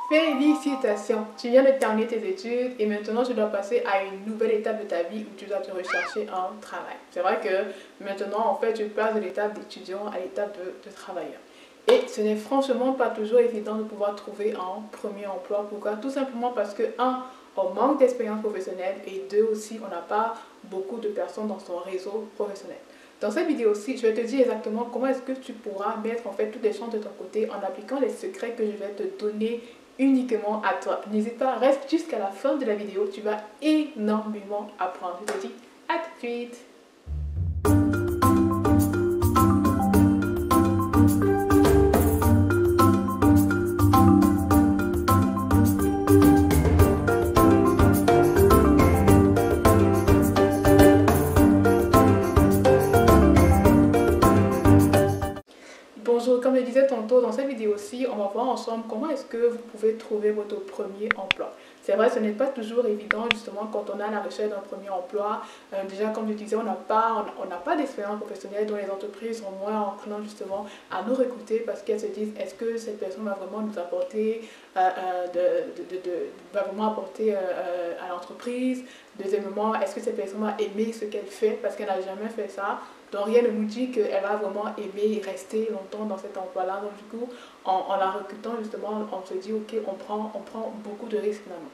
Félicitations, tu viens de terminer tes études et maintenant tu dois passer à une nouvelle étape de ta vie où tu dois te rechercher un travail. C'est vrai que maintenant en fait tu passes de l'étape d'étudiant à l'étape de travailleur. Et ce n'est franchement pas toujours évident de pouvoir trouver un premier emploi. Pourquoi? Tout simplement parce que on manque d'expérience professionnelle et deux aussi, on n'a pas beaucoup de personnes dans son réseau professionnel. Dans cette vidéo-ci, je vais te dire exactement comment est-ce que tu pourras mettre en fait toutes les chances de ton côté en appliquant les secrets que je vais te donner uniquement à toi. N'hésite pas, reste jusqu'à la fin de la vidéo, tu vas énormément apprendre. Je te dis à tout de suite. Bonjour, comme je disais tantôt, dans cette vidéo-ci, on va voir ensemble comment est-ce que vous pouvez trouver votre premier emploi. C'est vrai, ce n'est pas toujours évident justement quand on est à la recherche d'un premier emploi. Déjà, comme je disais, on n'a pas d'expérience professionnelle, dont les entreprises sont moins enclins justement à nous recruter parce qu'elles se disent est-ce que cette personne va vraiment nous apporter, va vraiment apporter à l'entreprise. Deuxièmement, est-ce que cette personne va aimer ce qu'elle fait parce qu'elle n'a jamais fait ça. Donc rien ne nous dit qu'elle va vraiment aimer rester longtemps dans cet emploi-là. Donc du coup, en la recrutant justement, on se dit ok, on prend beaucoup de risques finalement.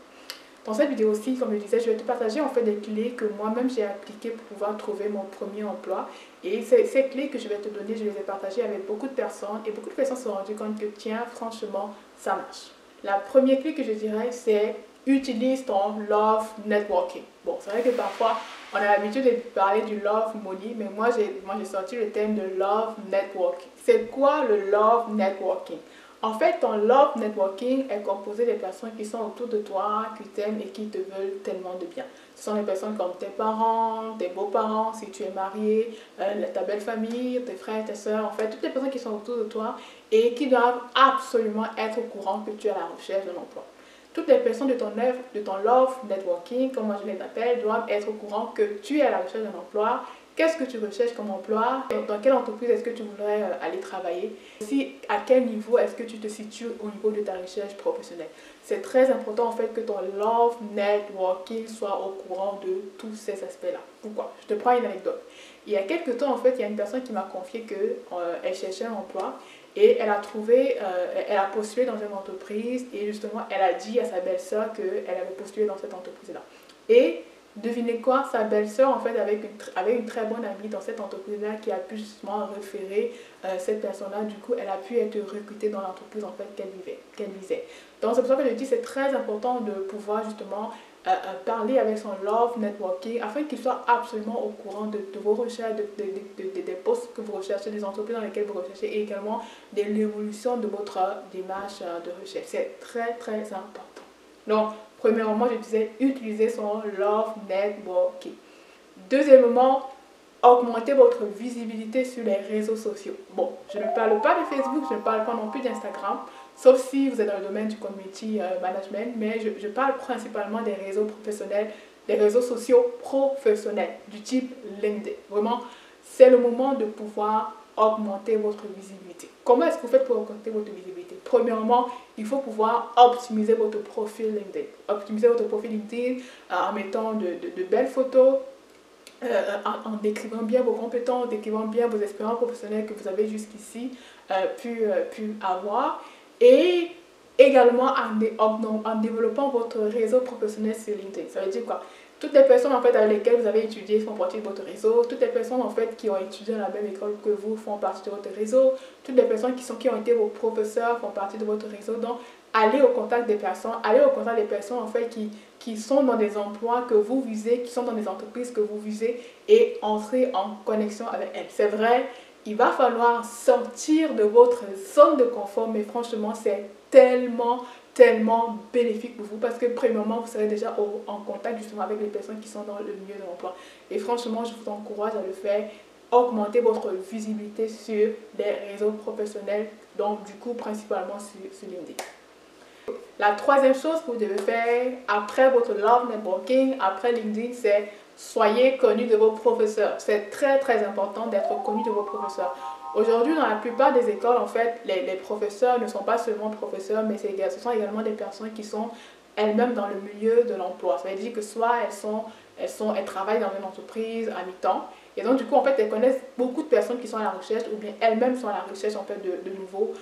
Dans cette vidéo aussi, comme je disais, je vais te partager en fait des clés que moi-même j'ai appliquées pour pouvoir trouver mon premier emploi. Et ces clés que je vais te donner, je les ai partagées avec beaucoup de personnes et beaucoup de personnes se sont rendues compte que tiens, franchement, ça marche. La première clé que je dirais, c'est utilise ton love networking. Bon, c'est vrai que parfois, on a l'habitude de parler du love money, mais moi j'ai sorti le thème de love networking. C'est quoi le love networking? En fait, ton love networking est composé des personnes qui sont autour de toi, qui t'aiment et qui te veulent tellement de bien. Ce sont des personnes comme tes parents, tes beaux-parents, si tu es marié, ta belle famille, tes frères, tes soeurs, en fait, toutes les personnes qui sont autour de toi et qui doivent absolument être au courant que tu es à la recherche d'un emploi. Toutes les personnes de ton love networking, comme moi je les appelle, doivent être au courant que tu es à la recherche d'un emploi. Qu'est-ce que tu recherches comme emploi? Dans quelle entreprise est-ce que tu voudrais aller travailler? Aussi, à quel niveau est-ce que tu te situes au niveau de ta recherche professionnelle? C'est très important en fait que ton love networking soit au courant de tous ces aspects-là. Pourquoi? Je te prends une anecdote. Il y a quelques temps, en fait, il y a une personne qui m'a confié qu'elle cherchait un emploi et elle a postulé dans une entreprise et justement, elle a dit à sa belle-sœur qu'elle avait postulé dans cette entreprise-là. Et devinez quoi, sa belle-sœur en fait avait une très bonne amie dans cette entreprise-là qui a pu justement référer cette personne-là. Du coup, elle a pu être recrutée dans l'entreprise en fait qu'elle visait. Donc c'est pour ça que je dis c'est très important de pouvoir justement parler avec son love networking afin qu'il soit absolument au courant de vos recherches, des postes que vous recherchez, des entreprises dans lesquelles vous recherchez et également de l'évolution de votre démarche de recherche. C'est très très important. Donc, premièrement, je disais utiliser son love networking. Deuxièmement, augmenter votre visibilité sur les réseaux sociaux. Bon, je ne parle pas de Facebook, je ne parle pas non plus d'Instagram, sauf si vous êtes dans le domaine du community management, mais je parle principalement des réseaux professionnels, des réseaux sociaux professionnels, du type LinkedIn. Vraiment, c'est le moment de pouvoir augmenter votre visibilité. Comment est-ce que vous faites pour augmenter votre visibilité? Premièrement, il faut pouvoir optimiser votre profil LinkedIn. Optimiser votre profil LinkedIn en mettant de belles photos, en décrivant bien vos compétences, en décrivant bien vos expériences professionnelles que vous avez jusqu'ici pu avoir et également en développant votre réseau professionnel sur LinkedIn. Ça veut dire quoi? Toutes les personnes en fait avec lesquelles vous avez étudié font partie de votre réseau. Toutes les personnes en fait qui ont étudié à la même école que vous font partie de votre réseau. Toutes les personnes qui ont été vos professeurs font partie de votre réseau. Donc, allez au contact des personnes. Allez au contact des personnes en fait qui sont dans des emplois que vous visez, qui sont dans des entreprises que vous visez et entrez en connexion avec elles. C'est vrai, il va falloir sortir de votre zone de confort, mais franchement, c'est tellement bénéfique pour vous parce que premièrement vous serez déjà en contact justement avec les personnes qui sont dans le milieu de l'emploi et franchement je vous encourage à le faire. Augmenter votre visibilité sur les réseaux professionnels, donc du coup principalement sur LinkedIn. La troisième chose que vous devez faire après votre love networking, après LinkedIn, c'est soyez connu de vos professeurs. C'est très important d'être connu de vos professeurs. Aujourd'hui, dans la plupart des écoles, en fait, les professeurs ne sont pas seulement professeurs, mais ce sont également des personnes qui sont elles-mêmes dans le milieu de l'emploi. Ça veut dire que soit elles travaillent dans une entreprise à mi-temps, et donc du coup, en fait, elles connaissent beaucoup de personnes qui sont à la recherche, ou bien elles-mêmes sont à la recherche, en fait, de nouveaux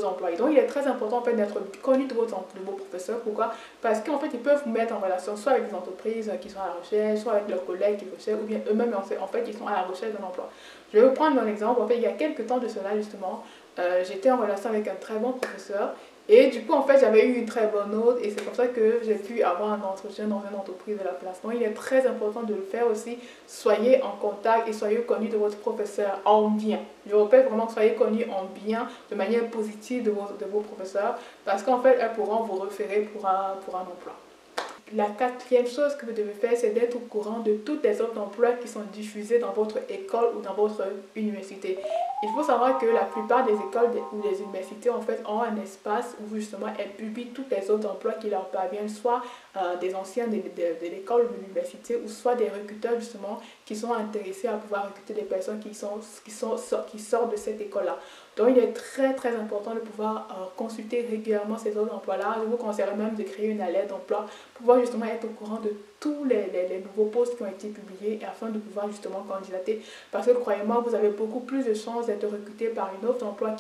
employés. Donc, il est très important, en fait, d'être connu de vos professeurs. Pourquoi? Parce qu'en fait, ils peuvent vous mettre en relation soit avec des entreprises qui sont à la recherche, soit avec leurs collègues qui recherchent, ou bien eux-mêmes, en fait, ils sont à la recherche d'un emploi. Je vais vous prendre un exemple. En fait, il y a quelques temps de cela, justement, j'étais en relation avec un très bon professeur. Et du coup, en fait, j'avais eu une très bonne note et c'est comme ça que j'ai pu avoir un entretien dans une entreprise de la place. Donc, il est très important de le faire aussi. Soyez en contact et soyez connu de votre professeur en bien. Je répète vraiment, soyez connu en bien, de manière positive de vos professeurs parce qu'en fait, elles pourront vous référer pour un emploi. La quatrième chose que vous devez faire, c'est d'être au courant de toutes les offres d'emploi qui sont diffusées dans votre école ou dans votre université. Il faut savoir que la plupart des écoles ou des universités en fait ont un espace où justement elles publient toutes les offres d'emploi qui leur parviennent, soit des anciens de l'école ou de l'université, ou soit des recruteurs justement qui sont intéressés à pouvoir recruter des personnes qui sortent de cette école-là. Donc, il est très très important de pouvoir consulter régulièrement ces offres d'emploi-là. Je vous conseillerais même de créer une alerte d'emploi pour pouvoir justement être au courant de tous les nouveaux postes qui ont été publiés afin de pouvoir justement candidater. Parce que croyez-moi, vous avez beaucoup plus de chances d'être recruté par une offre d'emploi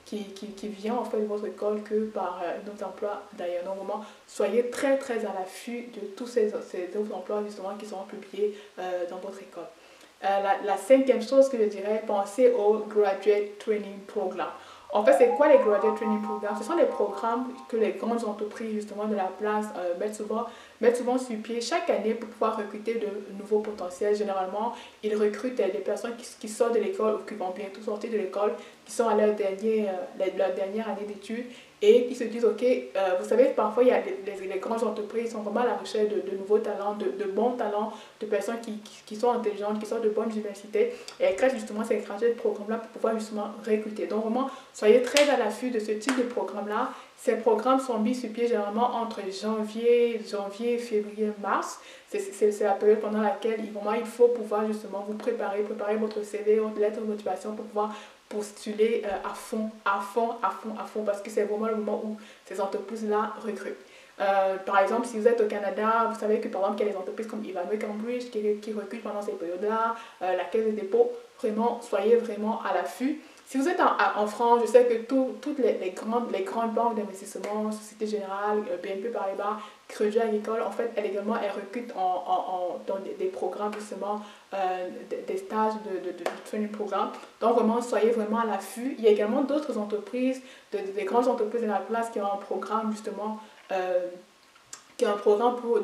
qui vient en fait de votre école que par une offre d'emploi d'ailleurs. Donc, vraiment, soyez très très à l'affût de tous ces offres d'emploi justement qui seront publiées dans votre école. La cinquième chose que je dirais, pensez au Graduate Training Program. En fait, c'est quoi les Graduate Training Programs? Ce sont les programmes que les grandes entreprises justement de la place mettent souvent sur pied chaque année pour pouvoir recruter de nouveaux potentiels. Généralement, ils recrutent des personnes qui sortent de l'école ou qui vont bientôt sortir de l'école, qui sont à leur dernière année d'études et qui se disent, ok, vous savez, parfois, il y a les grandes entreprises sont vraiment à la recherche de nouveaux talents, de bons talents, de personnes qui sont intelligentes, qui sortent de bonnes universités et elles créent justement ces graduate programmes-là pour pouvoir justement recruter. Donc, vraiment, soyez très à l'affût de ce type de programme-là. Ces programmes sont mis sur pied généralement entre janvier, février, mars. C'est la période pendant laquelle il faut pouvoir justement vous préparer votre CV, votre lettre de motivation pour pouvoir postuler à fond, parce que c'est vraiment le moment où ces entreprises-là recrutent. Par exemple, si vous êtes au Canada, vous savez que par exemple, il y a des entreprises comme Ivanhoe Cambridge qui recrutent pendant ces périodes-là, la Caisse de dépôt. Vraiment, soyez vraiment à l'affût. Si vous êtes en France, je sais que toutes les grandes banques d'investissement, Société Générale, BNP Paribas, Crédit Agricole, en fait, elles recrutent dans des programmes justement, des stages de training programme. Donc vraiment, soyez vraiment à l'affût. Il y a également d'autres entreprises, des grandes entreprises de la place qui ont un programme justement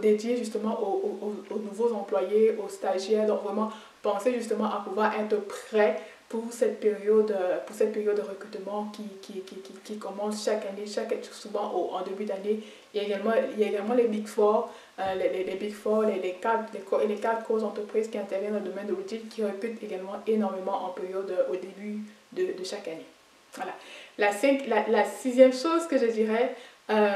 dédié justement aux nouveaux employés, aux stagiaires. Donc vraiment, pensez justement à pouvoir être prêt pour cette période de recrutement qui commence chaque année, souvent en début d'année. Il y a également les Big Four, les Big Four, les quatre grosses entreprises qui interviennent dans le domaine de l'audit qui recrutent également énormément en période au début de chaque année. Voilà. La sixième chose que je dirais,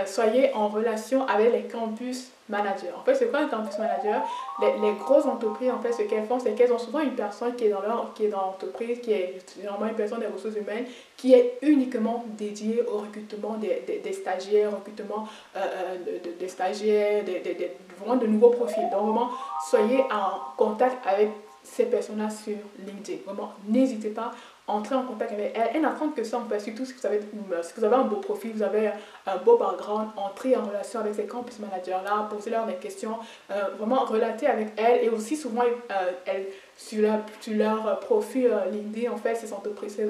soyez en relation avec les campus managers. En fait, c'est quoi un campus manager? Les grosses entreprises, en fait, ce qu'elles font, c'est qu'elles ont souvent une personne qui est dans l'entreprise, qui est généralement une personne des ressources humaines, qui est uniquement dédiée au recrutement des stagiaires, recrutement des stagiaires, vraiment de nouveaux profils. Donc, vraiment, soyez en contact avec ces personnes-là sur LinkedIn. Vraiment, n'hésitez pas à entrer en contact avec elles. Elles n'attendent que ça, en fait, surtout si vous avez un beau profil, vous avez un beau background, entrez en relation avec ces campus managers-là, posez-leur des questions, vraiment relatez avec elles. Et aussi, souvent, elles, sur leur profil LinkedIn, en fait, ces entreprises,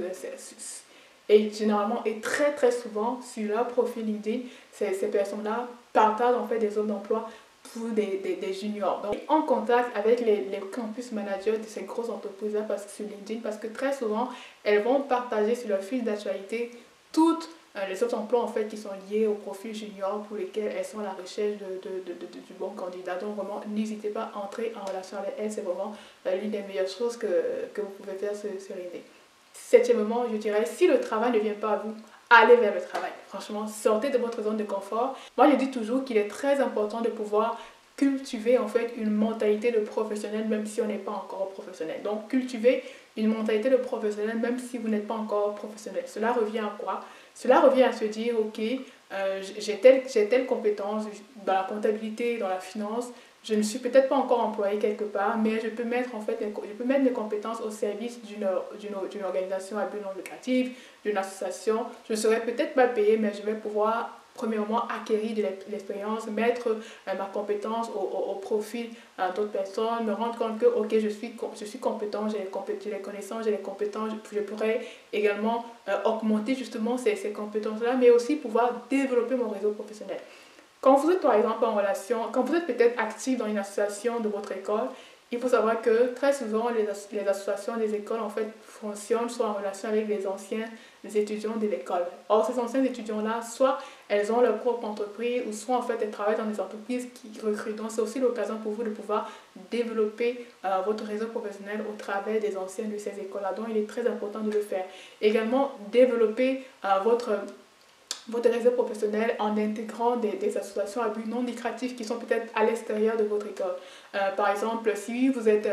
et généralement, et très très souvent, sur leur profil LinkedIn, ces personnes-là partagent en fait des offres d'emploi pour des juniors. Donc, en contact avec les campus managers de ces grosses entreprises-là sur LinkedIn, parce que très souvent, elles vont partager sur leur fil d'actualité toutes les autres emplois en fait qui sont liés au profil junior pour lesquels elles sont à la recherche du bon candidat. Donc vraiment, n'hésitez pas à entrer en relation avec elles, c'est vraiment l'une des meilleures choses que vous pouvez faire sur LinkedIn. Septièmement, je dirais, si le travail ne vient pas à vous, allez vers le travail. Franchement, sortez de votre zone de confort. Moi, je dis toujours qu'il est très important de pouvoir cultiver en fait une mentalité de professionnel même si on n'est pas encore professionnel. Donc, cultiver une mentalité de professionnel même si vous n'êtes pas encore professionnel. Cela revient à quoi? Cela revient à se dire, ok, j'ai telle compétence dans la comptabilité, dans la finance, je ne suis peut-être pas encore employé quelque part, mais je peux mettre, en fait, je peux mettre mes compétences au service d'une organisation à but non lucratif, d'une association. Je ne serai peut-être pas payé, mais je vais pouvoir, premièrement, acquérir de l'expérience, mettre ma compétence au profit d'autres personnes, me rendre compte que, ok, je suis compétent, j'ai les connaissances, j'ai les compétences, je pourrais également augmenter justement ces compétences-là, mais aussi pouvoir développer mon réseau professionnel. Quand vous êtes par exemple en relation, quand vous êtes peut-être actif dans une association de votre école, il faut savoir que très souvent les associations des écoles en fait fonctionnent soit en relation avec les anciens étudiants de l'école. Or ces anciens étudiants-là, soit elles ont leur propre entreprise ou soit en fait elles travaillent dans des entreprises qui recrutent. Donc c'est aussi l'occasion pour vous de pouvoir développer votre réseau professionnel au travers des anciens de ces écoles-là. Donc il est très important de le faire. Également développer votre réseau professionnel en intégrant des associations à but non lucratif qui sont peut-être à l'extérieur de votre école. Par exemple, si vous êtes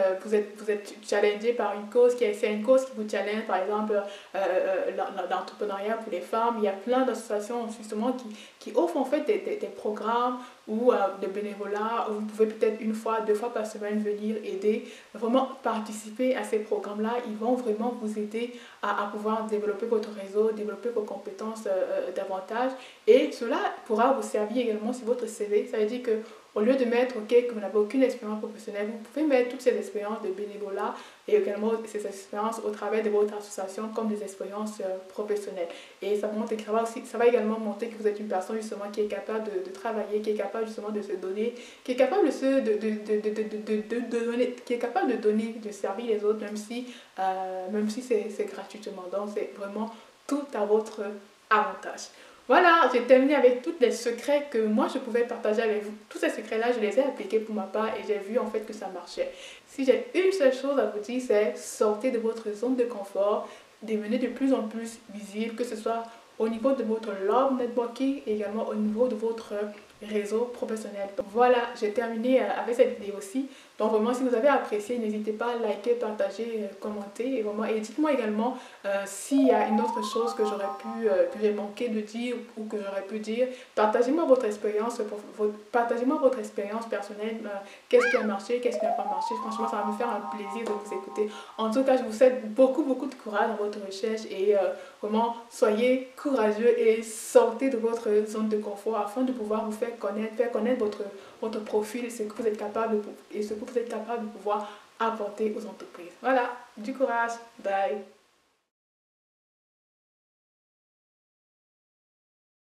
challengé par une cause, c'est une cause qui vous challenge, par exemple l'entrepreneuriat pour les femmes, il y a plein d'associations justement qui offrent en fait des programmes ou de bénévolat où vous pouvez peut-être une fois, deux fois par semaine venir aider, vraiment participer à ces programmes-là. Ils vont vraiment vous aider à pouvoir développer votre réseau, développer vos compétences davantage et cela pourra vous servir également sur votre CV. Ça veut dire que au lieu de mettre que vous n'avez aucune expérience professionnelle, vous pouvez mettre toutes ces expériences de bénévolat et également ces expériences au travers de votre association comme des expériences professionnelles. Et ça va également montrer que vous êtes une personne justement qui est capable de travailler, qui est capable justement de se donner, qui est capable qui est capable de donner, de servir les autres, même si c'est gratuitement. Donc c'est vraiment tout à votre avantage. Voilà, j'ai terminé avec tous les secrets que moi je pouvais partager avec vous. Tous ces secrets-là, je les ai appliqués pour ma part et j'ai vu en fait que ça marchait. Si j'ai une seule chose à vous dire, c'est sortez de votre zone de confort, devenez de plus en plus visible, que ce soit au niveau de votre love networking et également au niveau de votre réseau professionnel. Donc voilà, j'ai terminé avec cette vidéo aussi. Donc vraiment, si vous avez apprécié, n'hésitez pas à liker, partager, commenter et dites-moi également s'il y a une autre chose que que j'ai manqué de dire ou que j'aurais pu dire. Partagez-moi votre expérience, partagez-moi votre expérience personnelle. Qu'est-ce qui a marché, qu'est-ce qui n'a pas marché. Franchement, ça va me faire un plaisir de vous écouter. En tout cas, je vous souhaite beaucoup de courage dans votre recherche et vraiment, soyez courageux et sortez de votre zone de confort afin de pouvoir vous faire connaître votre profil et ce que vous êtes capable de pouvoir apporter aux entreprises. Voilà, du courage, bye.